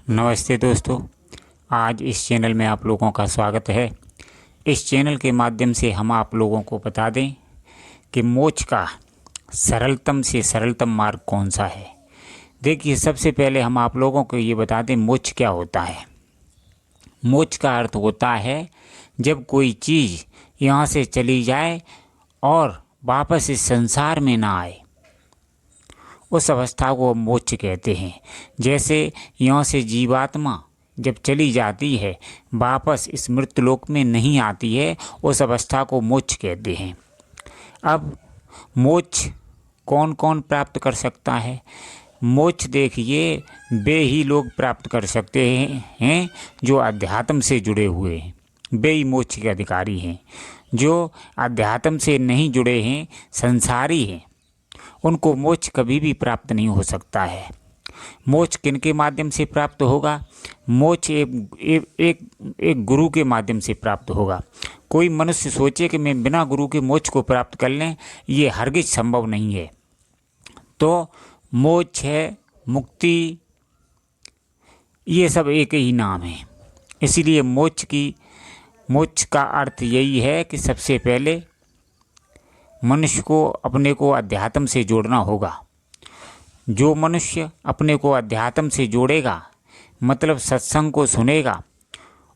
नमस्ते दोस्तों। आज इस चैनल में आप लोगों का स्वागत है। इस चैनल के माध्यम से हम आप लोगों को बता दें कि मोक्ष का सरलतम से सरलतम मार्ग कौन सा है। देखिए, सबसे पहले हम आप लोगों को ये बता दें मोक्ष क्या होता है। मोक्ष का अर्थ होता है जब कोई चीज़ यहाँ से चली जाए और वापस इस संसार में ना आए, उस अवस्था को मोक्ष कहते हैं। जैसे यहाँ से जीवात्मा जब चली जाती है, वापस इस मृत्युलोक में नहीं आती है, उस अवस्था को मोक्ष कहते हैं। अब मोक्ष कौन कौन प्राप्त कर सकता है? मोक्ष देखिए, वे ही लोग प्राप्त कर सकते हैं जो अध्यात्म से जुड़े हुए हैं। वे ही मोक्ष के अधिकारी हैं। जो अध्यात्म से नहीं जुड़े हैं, संसारी हैं, उनको मोक्ष कभी भी प्राप्त नहीं हो सकता है। मोक्ष किनके माध्यम से प्राप्त होगा? मोक्ष एक गुरु के माध्यम से प्राप्त होगा। कोई मनुष्य सोचे कि मैं बिना गुरु के मोक्ष को प्राप्त कर लें, ये हरगिज संभव नहीं है। तो मोक्ष है, मुक्ति, ये सब एक ही नाम है। इसीलिए मोक्ष का अर्थ यही है कि सबसे पहले मनुष्य को अपने को अध्यात्म से जोड़ना होगा। जो मनुष्य अपने को अध्यात्म से जोड़ेगा, मतलब सत्संग को सुनेगा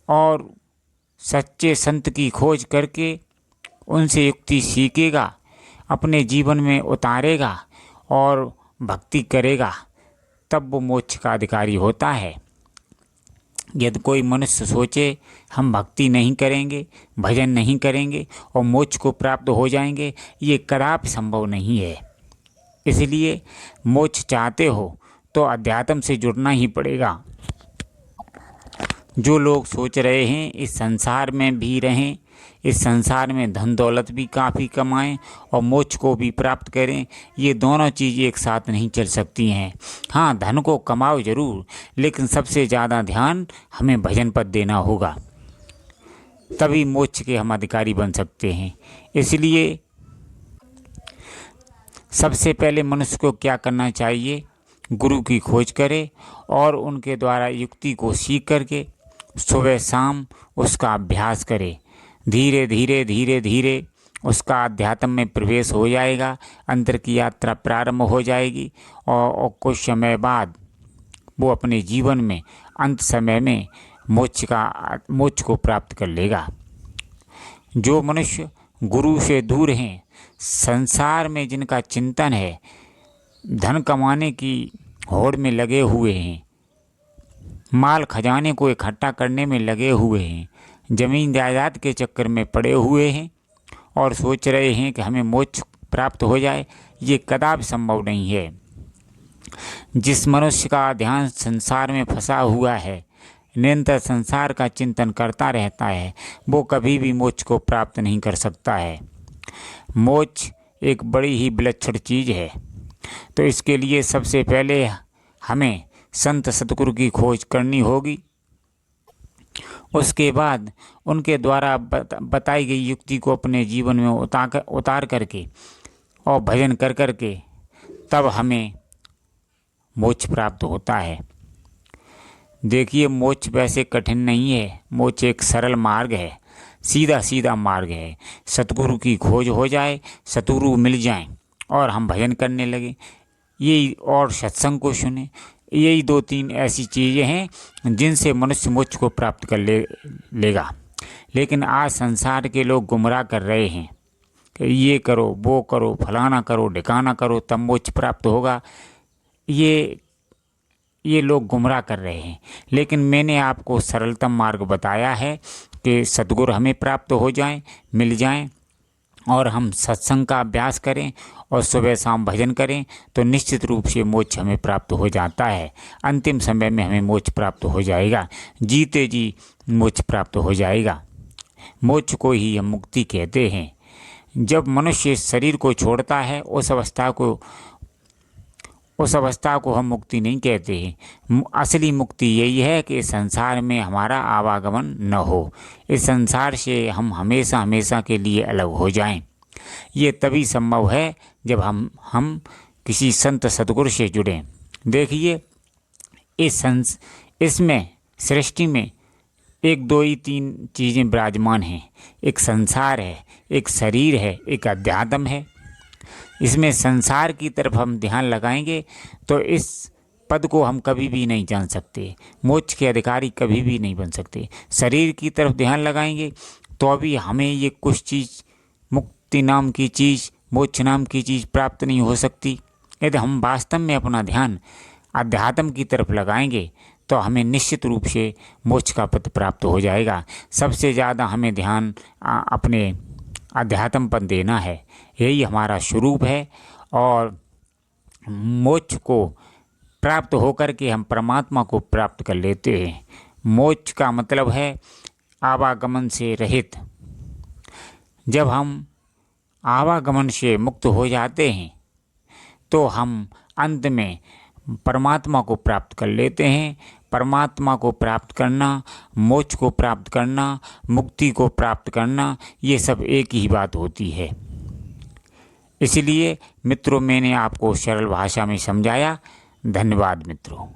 और सच्चे संत की खोज करके उनसे युक्ति सीखेगा, अपने जीवन में उतारेगा और भक्ति करेगा, तब वो मोक्ष का अधिकारी होता है। यदि कोई मनुष्य सोचे हम भक्ति नहीं करेंगे, भजन नहीं करेंगे और मोक्ष को प्राप्त हो जाएंगे, ये कदापि संभव नहीं है। इसलिए मोक्ष चाहते हो तो अध्यात्म से जुड़ना ही पड़ेगा। जो लोग सोच रहे हैं इस संसार में भी रहें, इस संसार में धन दौलत भी काफ़ी कमाएं और मोक्ष को भी प्राप्त करें, ये दोनों चीज़ें एक साथ नहीं चल सकती हैं। हाँ, धन को कमाओ ज़रूर, लेकिन सबसे ज़्यादा ध्यान हमें भजन पर देना होगा, तभी मोक्ष के हम अधिकारी बन सकते हैं। इसलिए सबसे पहले मनुष्य को क्या करना चाहिए? गुरु की खोज करे और उनके द्वारा युक्ति को सीख करके सुबह शाम उसका अभ्यास करे। धीरे धीरे उसका अध्यात्म में प्रवेश हो जाएगा, अंतर की यात्रा प्रारंभ हो जाएगी और कुछ समय बाद वो अपने जीवन में अंत समय में मोक्ष को प्राप्त कर लेगा। जो मनुष्य गुरु से दूर हैं, संसार में जिनका चिंतन है, धन कमाने की होड़ में लगे हुए हैं, माल खजाने को इकट्ठा करने में लगे हुए हैं, ज़मीन जायदाद के चक्कर में पड़े हुए हैं और सोच रहे हैं कि हमें मोक्ष प्राप्त हो जाए, ये कदापि संभव नहीं है। जिस मनुष्य का ध्यान संसार में फंसा हुआ है, निरंतर संसार का चिंतन करता रहता है, वो कभी भी मोक्ष को प्राप्त नहीं कर सकता है। मोक्ष एक बड़ी ही विलक्षण चीज़ है। तो इसके लिए सबसे पहले हमें संत सतगुरु की खोज करनी होगी। उसके बाद उनके द्वारा बताई गई युक्ति को अपने जीवन में उतार करके और भजन कर करके तब हमें मोक्ष प्राप्त होता है। देखिए, मोक्ष वैसे कठिन नहीं है। मोक्ष एक सरल मार्ग है, सीधा मार्ग है। सतगुरु की खोज हो जाए, सतगुरु मिल जाएं और हम भजन करने लगे, यही, और सत्संग को सुने, यही 2-3 ऐसी चीज़ें हैं जिनसे मनुष्य मोक्ष को प्राप्त कर लेगा। लेकिन आज संसार के लोग गुमराह कर रहे हैं कि ये करो, वो करो, फलाना करो, ढिकाना करो, तब मोक्ष प्राप्त होगा। ये लोग गुमराह कर रहे हैं। लेकिन मैंने आपको सरलतम मार्ग बताया है कि सद्गुरु हमें प्राप्त हो जाएं, मिल जाएं और हम सत्संग का अभ्यास करें और सुबह शाम भजन करें, तो निश्चित रूप से मोक्ष हमें प्राप्त हो जाता है। अंतिम समय में हमें मोक्ष प्राप्त हो जाएगा, जीते जी मोक्ष प्राप्त हो जाएगा। मोक्ष को ही हम मुक्ति कहते हैं। जब मनुष्य शरीर को छोड़ता है, उस अवस्था को हम मुक्ति नहीं कहते हैं। असली मुक्ति यही है कि इस संसार में हमारा आवागमन न हो, इस संसार से हम हमेशा के लिए अलग हो जाएं। ये तभी संभव है जब हम किसी संत सद्गुरु से जुड़ें। देखिए, इसमें सृष्टि में एक दो ही तीन चीज़ें विराजमान हैं। एक संसार है, एक शरीर है, एक अध्यात्म है। इसमें संसार की तरफ हम ध्यान लगाएंगे तो इस पद को हम कभी भी नहीं जान सकते, मोक्ष के अधिकारी कभी भी नहीं बन सकते। शरीर की तरफ ध्यान लगाएंगे तो अभी हमें ये कुछ चीज़, मुक्ति नाम की चीज़, मोक्ष नाम की चीज़ प्राप्त नहीं हो सकती। यदि हम वास्तव में अपना ध्यान अध्यात्म की तरफ लगाएंगे तो हमें निश्चित रूप से मोक्ष का पद प्राप्त हो जाएगा। सबसे ज़्यादा हमें ध्यान अपने अध्यात्म पर देना है, यही हमारा स्वरूप है। और मोक्ष को प्राप्त होकर के हम परमात्मा को प्राप्त कर लेते हैं। मोक्ष का मतलब है आवागमन से रहित। जब हम आवागमन से मुक्त हो जाते हैं तो हम अंत में परमात्मा को प्राप्त कर लेते हैं। परमात्मा को प्राप्त करना, मोक्ष को प्राप्त करना, मुक्ति को प्राप्त करना, ये सब एक ही बात होती है। इसलिए मित्रों, मैंने आपको सरल भाषा में समझाया। धन्यवाद मित्रों।